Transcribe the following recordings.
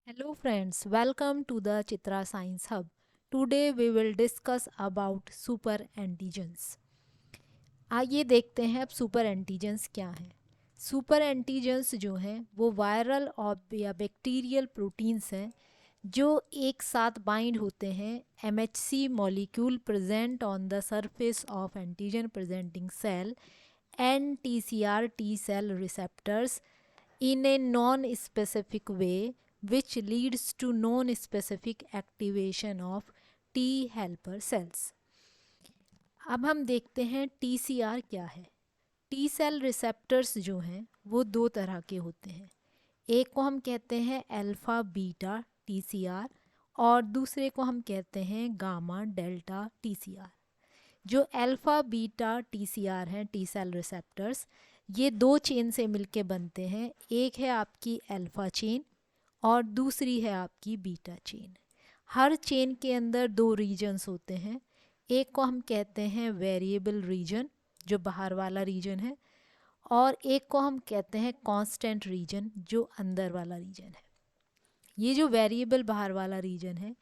Hello friends, welcome to the Chitra Science Hub. Today we will discuss about super antigens. आइए देखते हैं अब super antigens क्या हैं। सुपर एंटीजेंस जो हैं वो वायरल और या बैक्टीरियल प्रोटीन्स हैं जो एक साथ बाइंड होते हैं MHC molecule present on the surface of antigen presenting cell and TCR T cell receptors in a non-specific way which leads to non-specific activation of T helper cells. अब हम देखते हैं TCR क्या है। टी सेल रिसेप्टर्स जो हैं वो दो तरह के होते हैं। एक को हम कहते हैं अल्फ़ा बीटा TCR और दूसरे को हम कहते हैं गामा डेल्टा TCR। जो अल्फ़ा बीटा TCR हैं टी सेल रिसेप्टर्स, ये दो चेन से मिलके बनते हैं। एक है आपकी अल्फ़ा चेन और दूसरी है आपकी बीटा चेन। हर चेन के अंदर दो रीजन्स होते हैं। एक को हम कहते हैं वेरिएबल रीजन जो बाहर वाला रीजन है, और एक को हम कहते हैं कांस्टेंट रीजन जो अंदर वाला रीजन है। ये जो वेरिएबल बाहर वाला रीजन है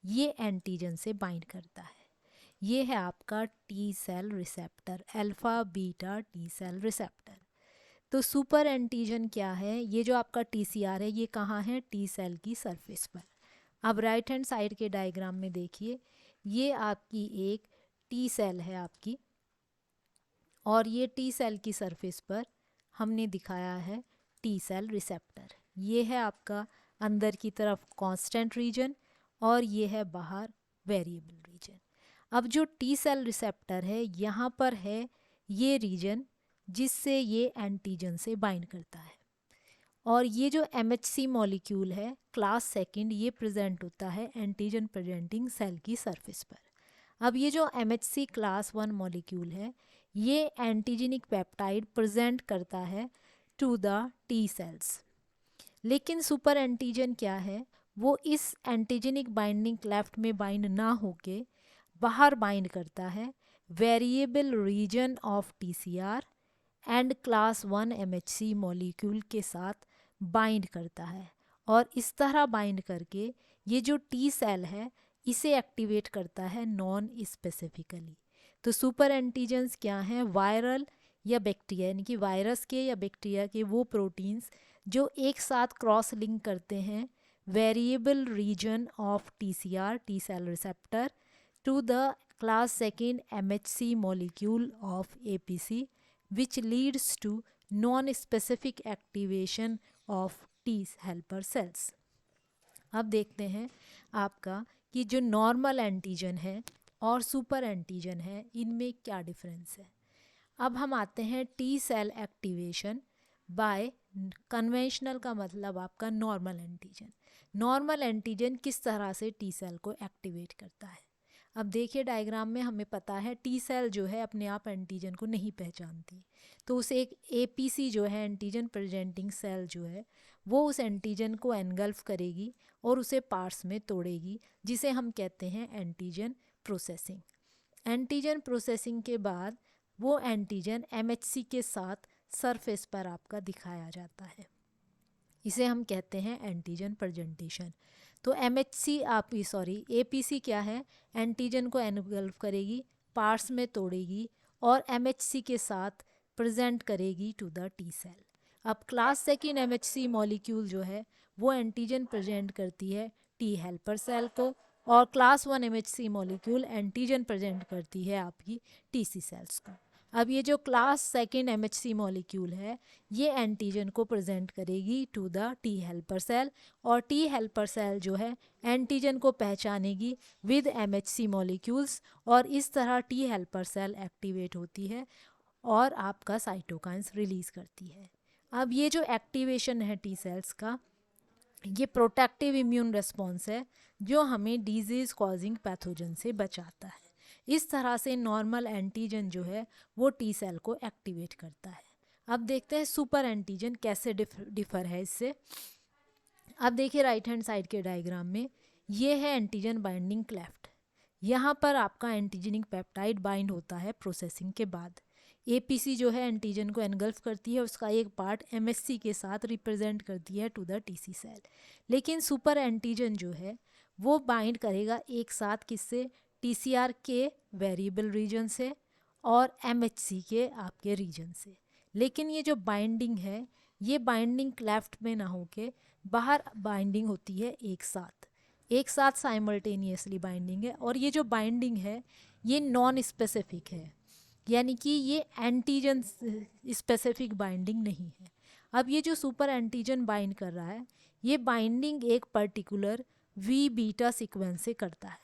ये एंटीजन से बाइंड करता है। ये है आपका T cell receptor, alpha beta T cell receptor. तो सुपर एंटीजन क्या है? ये जो आपका टीसीआर है ये कहाँ है? टी सेल की सरफेस पर। अब राइट हैंड साइड के डायग्राम में देखिए, ये आपकी एक टी सेल है आपकी, और ये टी सेल की सरफेस पर हमने दिखाया है टी सेल रिसेप्टर। ये है आपका अंदर की तरफ कांस्टेंट रीजन और ये है बाहर वेरिएबल रीजन। अब जो टी सेल रिसेप्टर है यहाँ पर है ये रीजन जिससे ये एंटीजन से बाइंड करता है, और ये जो एमएचसी मॉलिक्यूल है क्लास सेकंड ये प्रेजेंट होता है एंटीजन प्रेजेंटिंग सेल की सरफेस पर। अब ये जो एमएचसी क्लास वन मॉलिक्यूल है ये एंटीजेनिक पेप्टाइड प्रेजेंट करता है टू द टी सेल्स। लेकिन सुपर एंटीजन क्या है? वो इस एंटीजेनिक बाइंडिंग क्लेफ्ट में बाइंड ना होके बाहर बाइंड करता है variable region of TCR and class one MHC molecule के साथ बाइंड करता है, और इस तरह बाइंड करके ये जो टी सेल है इसे एक्टिवेट करता है नॉन स्पेसिफिकली। तो सुपर एंटीजेंस क्या हैं? वायरल या बैक्टीरिया, यानी कि वायरस के या बैक्टीरिया के वो प्रोटीन्स जो एक साथ क्रॉस लिंक करते हैं variable region of TCR T cell receptor to the class second MHC molecule of APC which leads to non-specific activation of T helper cells. अब देखते हैं आपका कि जो नॉर्मल एंटीजन है और सुपर एंटीजन है इनमें क्या डिफरेंस है। अब हम आते हैं T cell activation by conventional का मतलब आपका नॉर्मल एंटीजन। नॉर्मल एंटीजन किस तरह से टी सेल को एक्टिवेट करता है। अब देखिए डायग्राम में हमें पता है टी सेल जो है अपने आप एंटीजन को नहीं पहचानती, तो उसे एक एपीसी जो है एंटीजन प्रेजेंटिंग सेल जो है वो उस एंटीजन को एनगल्फ करेगी और उसे पार्ट्स में तोड़ेगी, जिसे हम कहते हैं एंटीजन प्रोसेसिंग। एंटीजन प्रोसेसिंग के बाद वो एंटीजन एमएचसी के साथ सरफेस पर आपका दिखाया जाता है, इसे हम कहते हैं एंटीजन प्रेजेंटेशन। तो एमएचसी आप सॉरी एपीसी क्या है? एंटीजन को एनगल्फ करेगी, पार्ट्स में तोड़ेगी और एमएचसी के साथ प्रेजेंट करेगी टू द टी सेल। अब क्लास सेकेंड एमएचसी मॉलिक्यूल जो है वो एंटीजन प्रेजेंट करती है टी हेल्पर सेल को, और class one MHC molecule antigen present करती है आपकी टीसी सेल्स को। अब ये जो क्लास सेकेंड एमएचसी मॉलिक्यूल है ये एंटीजन को प्रेजेंट करेगी to the T helper cell, और टी हेल्पर सेल जो है एंटीजन को पहचानेगी विद एमएचसी मॉलिक्यूल्स, और इस तरह टी हेल्पर सेल एक्टिवेट होती है और आपका साइटोकाइंस रिलीज करती है। अब ये जो एक्टिवेशन है टी सेल्स का ये प्रोटेक्टिव इम्यून रिस्पॉन्स है जो हमें डिजीज़ कॉजिंग पैथोजन से बचाता है। इस तरह से नॉर्मल एंटीजन जो है वो टी सेल को एक्टिवेट करता है। अब देखते हैं सुपर एंटीजन कैसे डिफर है इससे। अब देखिए राइट हैंड साइड के डायग्राम में ये है एंटीजन बाइंडिंग क्लेफ्ट। यहाँ पर आपका एंटीजेनिक पेप्टाइड बाइंड होता है प्रोसेसिंग के बाद। APC जो है एंटीजन को एनगल्फ करती है, उसका एक पार्ट MHC के साथ रिप्रेजेंट करती है टू द TC सेल। लेकिन सुपर एंटीजन जो है वो बाइंड करेगा एक साथ किससे, TCR के वेरिएबल रीजन से और MHC के आपके रीजन से। लेकिन ये जो बाइंडिंग है ये बाइंडिंग लेफ्ट में ना होके बाहर बाइंडिंग होती है एक साथ साइमल्टेनियसली बाइंडिंग है। और ये जो बाइंडिंग है ये नॉन स्पेसिफिक है, यानी कि ये एंटीजन स्पेसिफिक बाइंडिंग नहीं है। अब ये जो सुपर एंटीजन बाइंड कर रहा है ये बाइंडिंग एक पर्टिकुलर वी बीटा सीक्वेंस से करता है,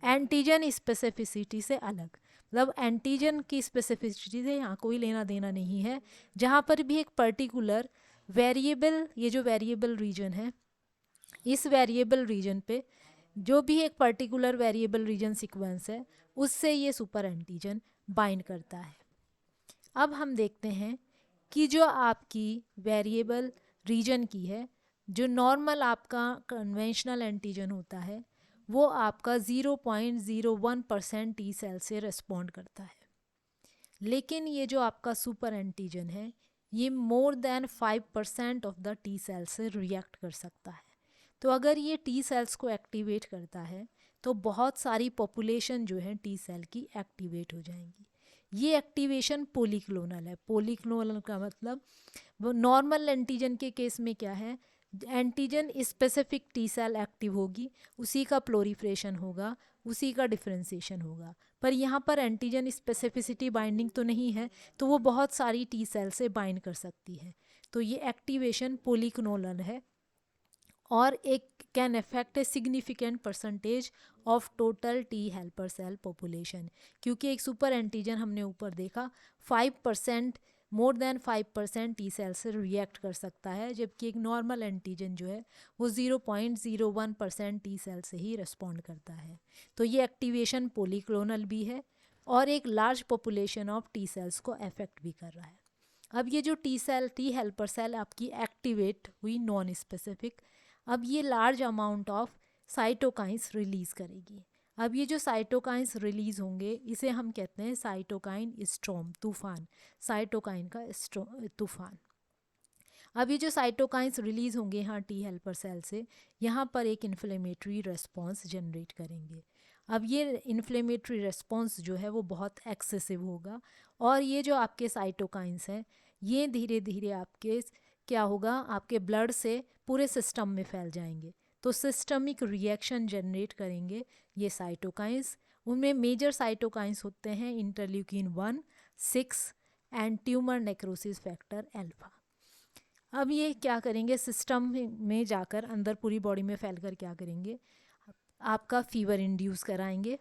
एंटीजन स्पेसिफिसिटी से अलग। मतलब एंटीजन की स्पेसिफिसिटी से यहाँ कोई लेना देना नहीं है। जहाँ पर भी एक पर्टिकुलर वेरिएबल, ये जो वेरिएबल रीजन है, इस वेरिएबल रीजन पे जो भी एक पर्टिकुलर वेरिएबल रीजन सीक्वेंस है उससे ये सुपर एंटीजन बाइंड करता है। अब हम देखते हैं कि जो आपकी वेरिएबल रीजन की है, जो नॉर्मल आपका कन्वेंशनल एंटीजन होता है वो आपका 0.01% टी सेल से रिस्पॉन्ड करता है। लेकिन ये जो आपका सुपर एंटीजन है ये more than 5% of the T cell से रिएक्ट कर सकता है। तो अगर ये टी सेल्स को एक्टिवेट करता है तो बहुत सारी पॉपुलेशन जो है टी सेल की एक्टिवेट हो जाएंगी। ये एक्टिवेशन पोलीक्लोनल है। पोलीक्लोनल का मतलब वो नॉर्मल एंटीजन के केस में क्या है, antigen specific T cell active होगी, उसी का प्लोरीफ्रेशन होगा, उसी का डिफरेंशिएशन होगा। पर यहाँ पर एंटीजन स्पेसिफिसिटी बाइंडिंग तो नहीं है, तो वो बहुत सारी टी सेल से बाइंड कर सकती है। तो ये एक्टिवेशन पोलीक्लोनल है और एक can affect a significant percentage of total T helper cell population. क्योंकि एक सुपर एंटीजन हमने ऊपर देखा 5%, मोर देन 5% टी सेल से रिएक्ट कर सकता है, जबकि एक नॉर्मल एंटीजन जो है वो 0.01% टी सेल से ही रिस्पॉन्ड करता है। तो ये एक्टिवेशन पोलीक्लोनल भी है और एक large population of T cells को अफेक्ट भी कर रहा है। अब ये जो T cell, T helper cell आपकी एक्टिवेट हुई नॉन स्पेसिफिक, अब ये large amount of cytokines release करेगी। अब ये जो साइटोकाइंस रिलीज़ होंगे इसे हम कहते हैं साइटोकाइन स्टॉर्म, तूफान, साइटोकाइन का तूफान। अब ये जो साइटोकाइंस रिलीज़ होंगे यहाँ टी हेल्पर सेल से, यहाँ पर एक इन्फ्लेमेटरी रेस्पॉन्स जनरेट करेंगे। अब ये इन्फ्लेमेटरी रेस्पॉन्स जो है वो बहुत एक्सेसिव होगा और ये जो आपके साइटोकाइंस हैं ये धीरे धीरे आपके क्या होगा, आपके ब्लड से पूरे सिस्टम में फैल जाएंगे। तो सिस्टमिक रिएक्शन जनरेट करेंगे ये साइटोकाइंस। उनमें मेजर साइटोकाइंस होते हैं interleukin 1, 6 and tumour necrosis factor alpha. अब ये क्या करेंगे, सिस्टम में जाकर अंदर पूरी बॉडी में फैलकर क्या करेंगे, आपका फीवर इंड्यूस कराएंगे,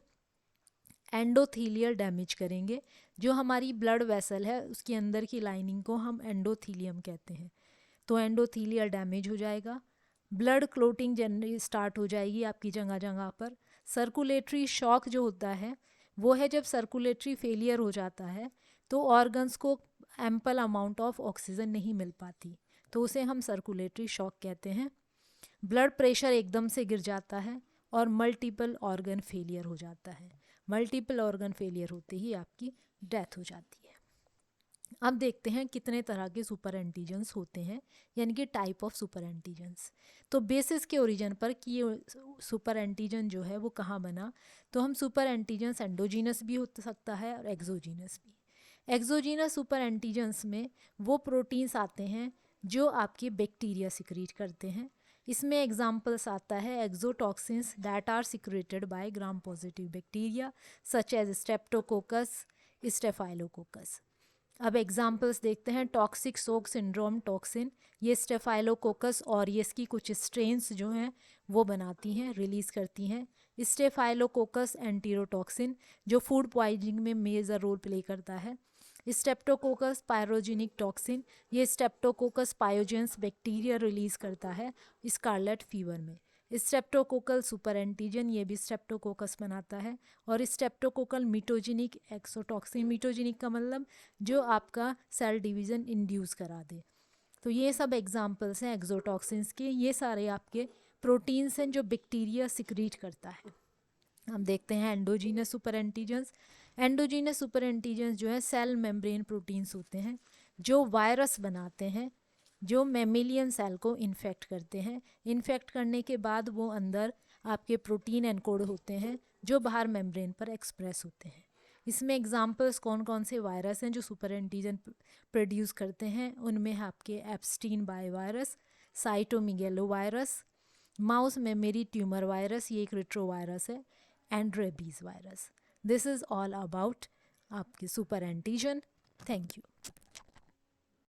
एंडोथीलियल डैमेज करेंगे। जो हमारी ब्लड वेसल है उसके अंदर की लाइनिंग को हम एंडोथीलियम कहते हैं। तो एंडोथीलियल डैमेज हो जाएगा, ब्लड क्लोटिंग जनरली स्टार्ट हो जाएगी आपकी जगह जगह पर। सर्कुलेटरी शॉक जो होता है वो है जब सर्कुलेटरी फेलियर हो जाता है तो ऑर्गन्स को एम्पल अमाउंट ऑफ ऑक्सीजन नहीं मिल पाती, तो उसे हम सर्कुलेटरी शॉक कहते हैं। ब्लड प्रेशर एकदम से गिर जाता है और मल्टीपल ऑर्गन फेलियर हो जाता है। मल्टीपल ऑर्गन फेलियर होते ही आपकी डेथ हो जाती है। अब देखते हैं कितने तरह के सुपर एंटीजन्स होते हैं, यानी कि टाइप ऑफ सुपर एंटीजन्स। तो बेसिस के ओरिजिन पर कि ये सुपर एंटीजन जो है वो कहाँ बना, तो हम सुपर एंटीजन्स एंडोजीनस भी हो सकता है और एक्सोजीनस भी। एक्सोजीनस सुपर एंटीजन्स में वो प्रोटीन्स आते हैं जो आपके बैक्टीरिया सिक्रीट करते हैं। इसमें एग्जाम्पल्स आता है exotoxins that are secreted by gram positive bacteria such as streptococcus, staphylococcus. अब एग्जाम्पल्स देखते हैं, टॉक्सिक शॉक सिंड्रोम टॉक्सिन, ये स्टेफाइलोकोकस ऑरियस की कुछ स्ट्रेन्स जो हैं वो बनाती हैं, रिलीज़ करती हैं। स्टेफाइलोकोकस एंटीरोटॉक्सिन जो फूड पॉइजनिंग में मेजर रोल प्ले करता है। स्टेप्टोकोकस पायरोजेनिक टॉक्सिन, ये स्टेप्टोकोकस पायोजेंस बैक्टीरिया रिलीज़ करता है स्कारलेट फीवर में। स्ट्रेप्टोकोकल सुपर एंटीजन, ये भी स्ट्रेप्टोकोकस बनाता है। और स्ट्रेप्टोकोकल मीटोजेनिक एक्सोटॉक्सिन, मीटोजेनिक का मतलब जो आपका सेल डिवीज़न इंड्यूस करा दे। तो ये सब एग्जांपल्स हैं एक्सोटॉक्सिन्स के। ये सारे आपके प्रोटीन्स हैं जो बैक्टीरिया सिक्रीट करता है। हम देखते हैं endogenous super antigens. Endogenous super antigens जो है सेल मेम्ब्रेन प्रोटीन्स होते हैं जो वायरस बनाते हैं, जो मेमिलियन सेल को इन्फेक्ट करते हैं। इन्फेक्ट करने के बाद वो अंदर आपके प्रोटीन एनकोड होते हैं जो बाहर मेम्ब्रेन पर एक्सप्रेस होते हैं। इसमें एग्जांपल्स कौन कौन से वायरस हैं जो सुपर एंटीजन प्रोड्यूस करते हैं, उनमें है आपके Epstein Barr virus, cytomegalo virus, mouse memory tumour virus, ये एक रिट्रोवायरस है, and rabies virus. This is all about आपके सुपर एंटीजन। Thank you.